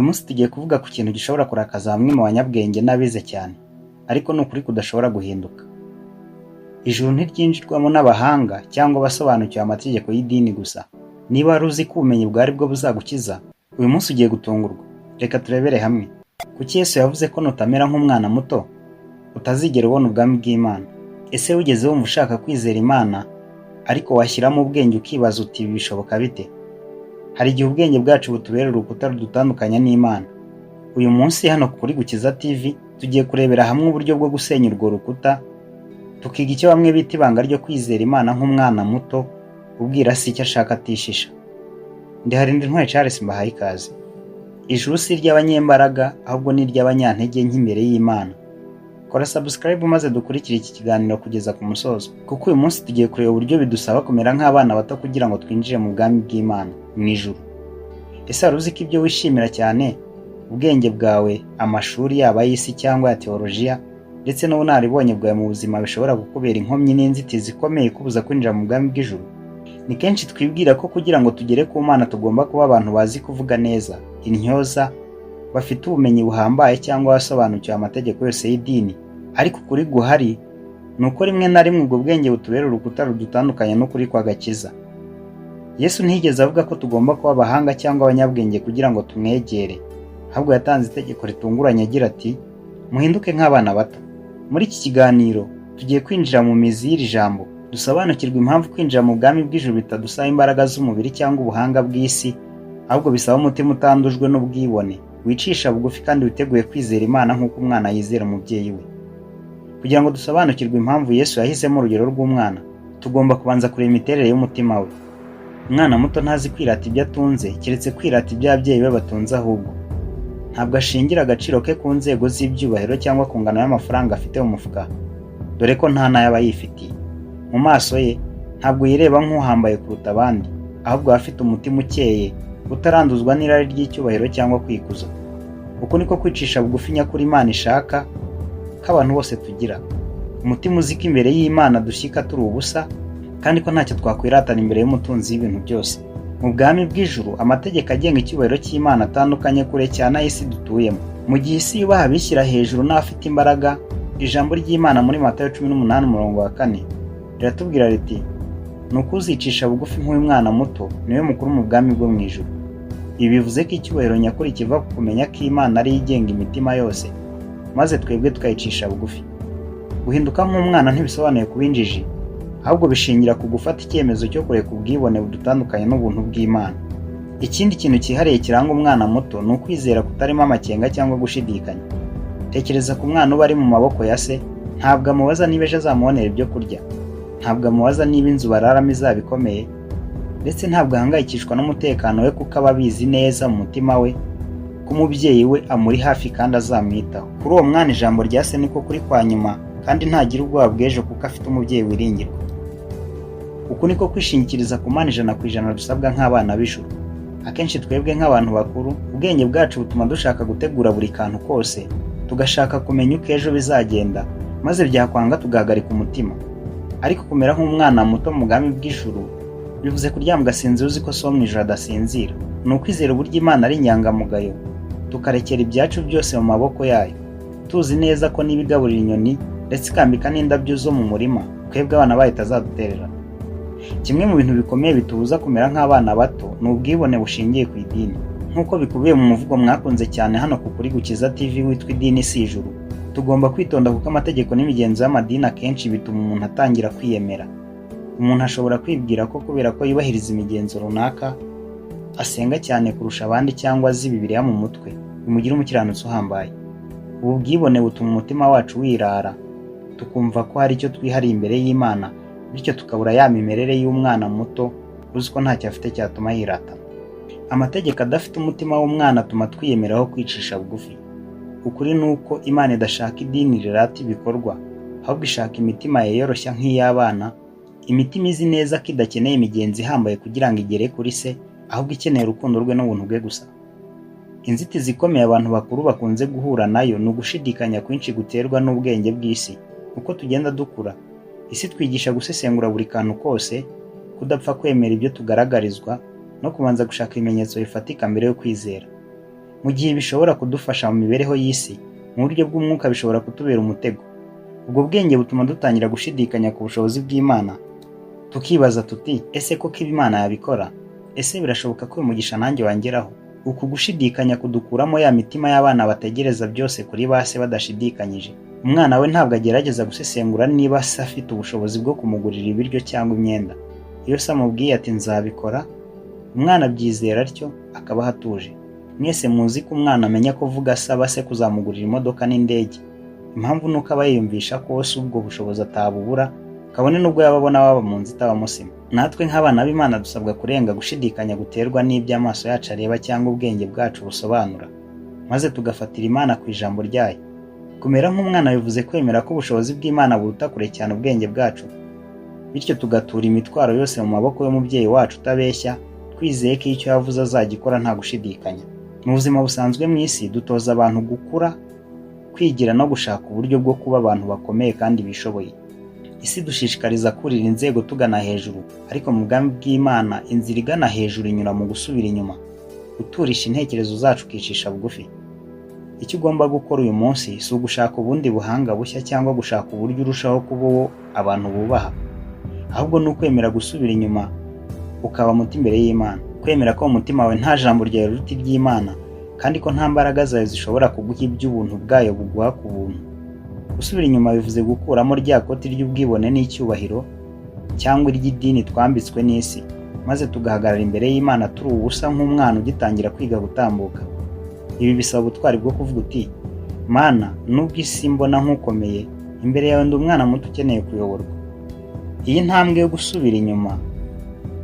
munsi tugiye kuvuga ku kintu gishobora kurakaza bamwe mu banyabwenge n'abize cyane, ariko ni ukuri kudashobora guhinduka. Ijuru ntiryinjirwamo n'abahanga cyangwa abasobanukiwe amategeko y'idini gusa. Niba wari uzi ko ubumenyi bwari bwo buzagukiza, uyu munsi ugiye gutungurwa. Reka turebere hamwe. Kuki Yesu yavuze ko nutamera nk'umwana muto utazigera ubona ubwami bw'Imana? Ese wigeze wumva ushaka kwizera Imana ariko washyiramo ubwenge ukibaza uti ibi bishoboka bite? Hari igihe ubwenge bwacu butubera urukuta rudutandukanya n'Imana. Uyu munsi hano kuri Gukiza TV tugiye kurebera hamwe uburyo bwo gusenya urwo rukuta, tukiga icyo bamwe bita ibanga ryo kwizera Imana nk'umwana muto ubwira si icyo ashaka atishisha. Ndiharinde Ntwari Charles mbahaye ikaze. Ijuru si iry'abanyembaraga ahubwo ni iry'abanyantege nke imbere y'Imana. Kora subscribe maze dukurikire iki kiganiro kugeza ku musozo, kuko uyu munsi tugiye kureba uburyo bidusaba kumera nk'abana bato kugira ngo twinjire mu bwami bw'Imana mu ijuru. Ese wari uzi ko ibyo wishimira cyane, ubwenge bwawe, amashuri yaba y'isi cyangwa ya teolojiya, ndetse n'ubunararibonye bwawe mu buzima bishobora kukubera inkomyi n'inzitizi ikomeye kubuza kwinjira mu bwami bw'ijuru? Ni kenshi twibwira ko kugira ngo tugere ku Mana tugomba kuba abantu bazi kuvuga neza, intyoza, bafite ubumenyi buhambaye cyangwa basobanukiwe amategeko yose y'idini. Ariko ukuri guhari ni uko rimwe na rimwe ubwo bwenge butubera urukuta rudutandukanye n'ukuri kw'agakiza. Yesu ntiyigeze avuga ko tugomba kuba abahanga cyangwa abanyabwenge kugira ngo tumwegere, ahubwo yatanze itegeko ritunguranye agira ati, muhinduke nk'abana bato. Muri iki kiganiro tugiye kwinjira mu mizi y'iri jambo, dusobanukirwa impamvu kwinjira mu bwami bw'ijuru bitadusaba imbaraga z'umubiri cyangwa ubuhanga bw'isi, ahubwo bisaba umutima utandujwe n'ubwibone, wicisha bugufi kandi witeguye kwizera Imana nk'uko umwana yizera umubyeyi we. Kugira ngo dusobanukirwe impamvu Yesu yahisemo urugero rw'umwana, tugomba kubanza kureba imiterere y'umutima we. Umwana muto ntazi kwirata ibyo atunze keretse kwirata ibyo ababyeyi be batunze ahubwo. Ntabwo ashingira agaciro ke ku nzego z'ibyubahiro cyangwa ku ngano y'amafaranga afite mu mufuka, dore ko nta nayo aba yifitiye. Mu maso ye ntabwo yireba nk'uhambaye kuruta abandi, ahubwo afite umutima ukeye utaranduzwa n'irari ry'icyubahiro cyangwa kwikuza. Uko niko kwicisha bugufi nyakuri Imana ishaka ko abantu bose tugira. Umutima uzi ko imbere y'Imana dushyika turi ubusa, kandi ko ntacyo twakwiratana imbere y'umutunzi w'ibintu byose. Mu bwami bw'ijuru amategeko agenga icyubahiro cy'Imana atandukanye kure cyane y'isi dutuyemo. Mu gihe isi yubaha abishyira hejuru n'abafite imbaraga, ijambo ry'Imana muri Matayo 18:4 riratubwira riti, nuko uzicisha bugufi nk'uyu mwana muto niwe mukuru mu bwami bwo mu ijuru. Ibi bivuze ko icyubahiro nyakuri kiva ku kumenya ko Imana ari igenga imitima yose, maze twebwe tukayicisha bugufi. Guhinduka nk'umwana ntibisobanuye kuba injiji, ahubwo bishingira ku gufata icyemezo cyo kureka ubwibone budutandukanye n'ubuntu bw'Imana. Ikindi kintu cyihariye kiranga umwana muto ni ukwizera kutarimo amakenga cyangwa gushidikanya. Tekereza ku mwana uba ari mu maboko ya se, ntabwo amubaza niba ejo azamubonera ibyo kurya, ntabwo amubaza niba inzu bararamo izaba ikomeye, ndetse ntabwo ahangayikishwa n'umutekano we kuko aba abizi neza mu mutima we ko umubyeyi we amuri hafi kandi azamwitaho. Kuri uwo mwana ijambo rya se niko kuri kwa nyuma, kandi ntagira ubwoba bw'ejo kuko afite umubyeyi wiringirwa. Uku niko kwishingikiriza ku Mana 100% dusabwa nk'abana b'ijuru. Akenshi twebwe nk'abantu bakuru, ubwenge bwacu butuma dushaka gutegura buri kantu kose, tugashaka kumenya uko ejo bizagenda, maze byakwanga tugahagarika umutima. Ariko kumera nk'umwana muto mu bwami bw'ijuru bivuze kuryama ugasinzira uzi ko so mu ijuru adasinzira. Ni ukwizera uburyo Imana ari inyangamugayo, tukarekera ibyacu byose mu maboko yayo, tuzi neza ko n'ibigaburira inyoni ndetse ikambika n'indabyo zo mu murima, twebwe abana bayo itazadutererana. Kimwe mu bintu bikomeye bitubuza kumera nk'abana bato ni ubwibone bushingiye ku idini. Nk'uko bikubiye mu muvugo mwakunze cyane hano kuri Gukiza TV witwa idini si ijuru, tugomba kwitonda kuko amategeko n'imigenzo y'amadini akenshi bituma umuntu atangira kwiyemera. Umuntu ashobora kwibwira ko kubera ko yubahiriza imigenzo runaka, asenga cyane kurusha abandi cyangwa azi Bibiliya mu mutwe, bimugira umukiranutsi uhambaye. Ubu bwibone butuma umutima wacu wirara, tukumva ko hari icyo twihariye imbere y'Imana, bityo tukabura ya mimerere y'umwana muto uzi ko ntacyo afite cyatuma yirata. Amategeko adafite umutima w'umwana atuma twiyemeraho kwicisha bugufi. Ukuri ni uko Imana idashaka idini rirata ibikorwa, ahubwo ishaka imitima yoroshya nk'iy'abana, imitima izi neza ko idakeneye imigenzo ihambaye kugira ngo igere kuri se, ahubwo ikeneye urukundo rwe n'ubuntu bwe gusa. Inzitizi ikomeye abantu bakuru bakunze guhura nayo ni ugushidikanya kwinshi guterwa n'ubwenge bw'isi. Uko tugenda dukura, isi twigisha gusesengura buri kantu kose, kudapfa kwemera ibyo tugaragarizwa, no kubanza gushaka ibimenyetso bifatika mbere yo kwizera. mu gihe bishobora kudufasha mu mibereho y'isi, mu buryo bw'umwuka bishobora kutubera umutego. Ubwo bwenge butuma dutangira gushidikanya ku bushobozi bw'Imana, tukibaza tuti ese koko Imana yabikora? Ese birashoboka ko uyu mugisha nanjye wangeraho? Uku gushidikanya kudukuramo ya mitima y'abana bategereza byose kuri base badashidikanyije. Umwana we ntabwo agerageza gusesengura niba se afite ubushobozi bwo kumugurira ibiryo cyangwa imyenda. Iyo se amubwiye ati nzabikora, umwana abyizera atyo akabaho atuje. Mwese muzi ko umwana amenya kuvuga asaba se kuzamugurira imodoka n'indege. Impamvu nuko aba yiyumvisha ko se ubwo bushobozi atabubura, kabone nubwo yababona baba mu nzu itabamusima. Natwe nk'abana b'Imana dusabwa kurenga gushidikanya guterwa n'ibyo amaso yacu areba cyangwa ubwenge bwacu busobanura, maze tugafatira Imana ku ijambo ryayo. Kumera nk'umwana bivuze kwemera ko ubushobozi bw'Imana buruta kure cyane ubwenge bwacu, bityo tugatura imitwaro yose mu maboko y'umubyeyi wacu utabeshya, twizeye ko icyo yavuze azagikora nta gushidikanya. Mu buzima busanzwe mu isi dutoza abantu gukura, kwigira no gushaka uburyo bwo kuba abantu bakomeye kandi bishoboye. Isi dushishikariza kurira inzego tugana hejuru, ariko mu bwami bw'Imana inzira igana hejuru inyura mu gusubira inyuma, guturisha intekerezo zacu ukicisha bugufi. Icyo ugomba gukora uyu munsi si ugushaka ubundi buhanga bushya cyangwa gushaka uburyo urushaho kuba uwo abantu bubaha, ahubwo ni ukwemera gusubira inyuma ukaba muti imbere y'Imana, kwemera ko umutima wawe nta jambo ryawe riruta iry'Imana, kandi ko nta mbaraga zawe zishobora kuguha iby'ubuntu bwayo buguha ku buntu. Gusubira inyuma bivuze gukuramo rya koti ry'ubwibone n'icyubahiro cyangwa iry'idini twambitswe n'isi, maze tugahagarara imbere y'Imana turi ubusa nk'umwana ugitangira kwiga gutambuka. Ibi bisaba ubutwari bwo kuvuga uti Mana, nubwo isi mbona nk'ukomeye, imbere yawe ndi umwana muto ukeneye kuyoborwa. Iyi ntambwe yo gusubira inyuma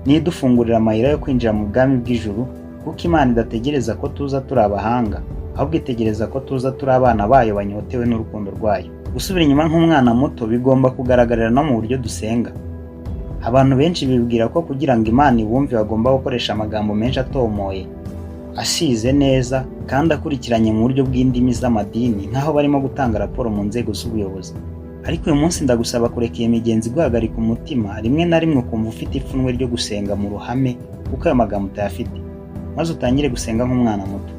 ni idufungurira amayira yo kwinjira mu bwami bw'ijuru, kuko Imana idategereza ko tuza turi abahanga, ahubwo itegereza ko tuza turi abana bayo banyotewe n'urukundo rwayo. Gusubira inyuma nk'umwana muto bigomba kugaragarira no mu buryo dusenga. Abantu benshi bibwira ko kugira ngo Imana ibumve bagomba gukoresha amagambo menshi atomoye, asize neza kandi akurikiranye mu buryo bw'indimi z'amadini, nk'aho barimo gutanga raporo mu nzego z'ubuyobozi. Ariko uyu munsi ndagusaba kureka iyi migenzi guhagarika umutima, rimwe na rimwe ukumva ufite ipfunwe ryo gusenga mu ruhame kuko ayo magambo utayafite, maze utangire gusenga nk'umwana muto.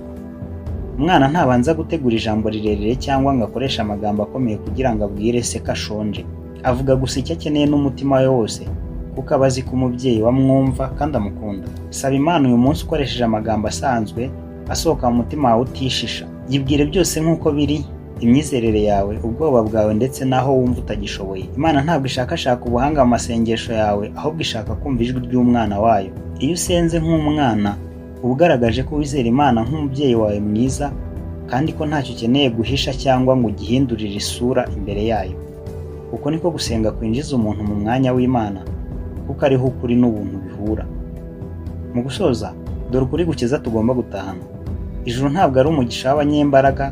Umwana ntabanza gutegura ijambo rirerire cyangwa ngo akoreshe amagambo akomeye kugira ngo abwire se ko ashonje. Avuga gusa icyo akeneye n'umutima we wose, kuko aba azi ko umubyeyi wamwumva kandi amukunda. Saba Imana uyu munsi ukoresheje amagambo asanzwe asohoka mu mutima wawe utishisha. Yibwire byose nk'uko biri, imyizerere yawe, ubwoba bwawe ndetse n'aho wumva utagishoboye. Imana ntabwo ishakashaka ubuhanga mu masengesho yawe, ahubwo ishaka kumva ijwi ry'umwana wayo. Iyo usenze nk'umwana uba ugaragaje ko wizera Imana nk'umubyeyi wawe mwiza, kandi ko ntacyo ukeneye guhisha cyangwa ngo ugihindurire isura imbere yayo. Uko niko gusenga kwinjiza umuntu mu mwanya w'Imana, kuko ariho ukuri n'ubuntu bihura. Mu gusoza, dore ukuri gukiza tugomba gutahana. Ijuru ntabwo ari umugisha w'abanyembaraga,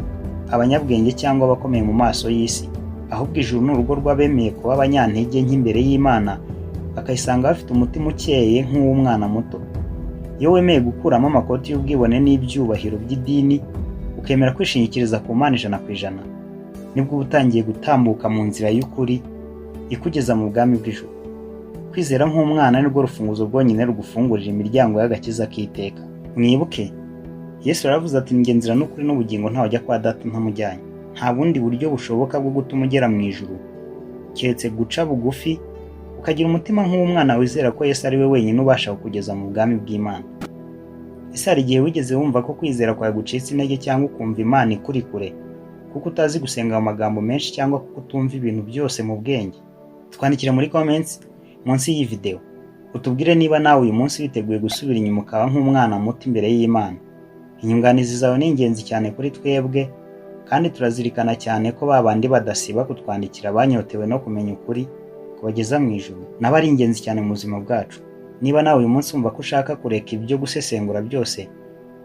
abanyabwenge cyangwa abakomeye mu maso y'isi, ahubwo ijuru ni urugo rw'abemeye kuba abanyantege nke imbere y'Imana, bakayisanga bafite umutima ukeye nk'uw'umwana muto. Iyo wemeye gukuramo amakoti y'ubwibone n'ibyubahiro by'idini, ukemera kwishingikiriza ku Mana 100%, nibwo uba utangiye gutambuka mu nzira y'ukuri ikugeza mu bwami bw'ijuru. Kwizera nk'umwana nirwo rufunguzo rwonyine rugufungurira imiryango y'agakiza k'iteka. Mwibuke, Yesu yaravuze ati njye nzira n'ukuri n'ubugingo ntawe ujya kwa Data ntamujyanye. Nta bundi buryo bushoboka bwo gutuma ugera mu ijuru keretse guca bugufi ukagira umutima nk'umwana wizera ko Yesu ari we wenyine ubasha kukugeza mu bwami bw'Imana. Ese hari igihe wigeze wumva ko kwizera kwawe gucitse intege cyangwa ukumva Imana ikuri kure kuko utazi gusenga amagambo menshi cyangwa kuko utumva ibintu byose mu bwenge? Twandikire muri comments munsi y'iyi video utubwire niba nawe uyu munsi witeguye gusubira inyuma ukaba nk'umwana muto imbere y'Imana. Inyunganizi zawe ni ingenzi cyane kuri twebwe, kandi turazirikana cyane ko babandi badasiba kutwandikira banyotewe no kumenya ukuri kubageza mu ijuru, nabo ari ingenzi cyane mu buzima bwacu. Niba nawe uyu munsi wumva ko ushaka kureka ibyo gusesengura byose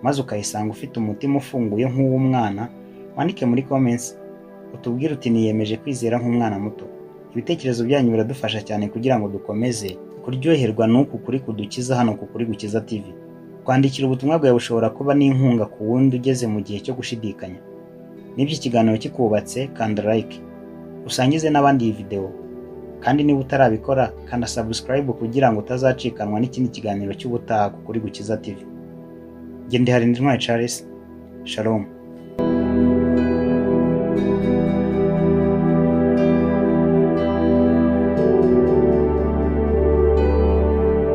maze ukayisanga ufite umutima ufunguye nk'uw'umwana, wandike muri comments utubwire uti niyemeje kwizera nk'umwana muto. Ibitekerezo byanyu biradufasha cyane kugira ngo dukomeze kuryoherwa n'uku kuri kudukiza hano ku Kuri Gukiza TV. Kwandikira ubutumwa bwawe bushobora kuba n'inkunga ku wundi ugeze mu gihe cyo gushidikanya. Nibyo ikiganiro kikubatse, kanda like, usangize n'abandi iyi video, kandi niba utarabikora kanda subscribe kugira ngo utazacikanwa n'ikindi kiganiro cy'ubutaha ku Kuri Gukiza TV. Ndi Harindintwari Charles, Shalom.